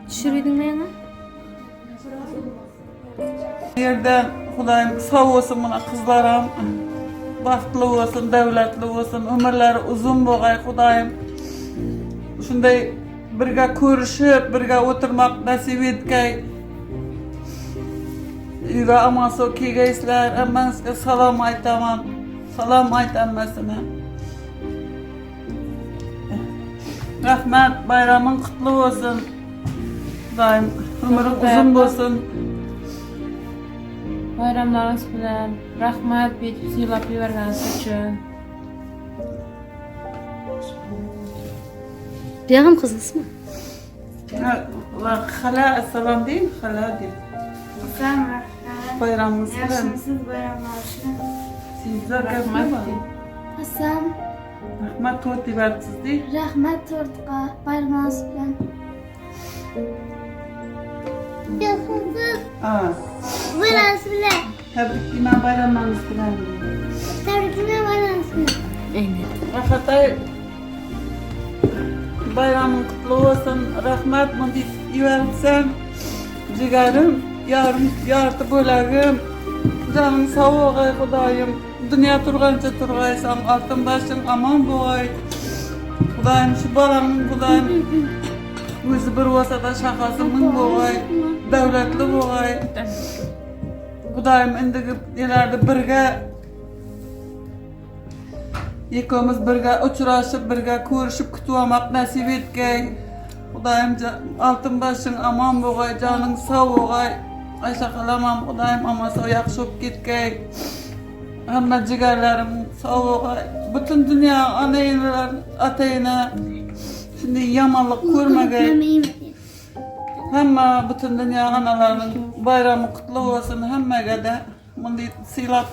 Düşürüydün mi yana? Yerden Kudayım sağ olsun bana kızlarım. Baxtlı olsun, devletli olsun, ömürleri uzun boğay Kudayım. Şunday birga körüşüp, birga oturmak nasip etkay. Yüre amaso kigeysler, emmensine salam aytamam. Salam aytanmasına. Rahmet, bayramın kutlu olsun. Kudayım, ömürün uzun olsun. Bayramlarınız bilen rahmat betip silap vergeniz üçün. Diyağım kızınız mı? Hala selam değil, hala değil. Sen rahmet. Bayramınız bilen. Yaşınızın bayramlaşın. Sizler rahmet değil. Hasan, Rahmet torti versiz değil. rahmet tortuğa bayramlaşın. Yaşınızın bayramlaşın. Tebrikler bayramlarınız bilen. Tebrikler bayramlaşın. Aynen. Hatay bayramın kutlu olsun. Rahmet mundis iversen. Cigarım, yartı bölagım. Canın sağ olay Kudayım. Dünya turganca turgaysan, altın başın aman boğay. Kudayım şu balamın Kudayım. Özü bir olsa da şakasının boğay. Devletli boğay. Kudayım indigip ileride birge ikimiz birge uçuraşıp, birge körüşüp kütüvamak nasip etkay. Kudayım altın başın aman boğay, canın sağ boğay. Ayşe kalamam Kudayım ama sağ yakşıp gitkay. Hamma cigarlarım sağ boğay. Bütün dünya anaylar atayına şimdi yamanlık görmegay. Hamma bütün dünya analarının bayramı kutlu olsun. Hammaga da mundi silap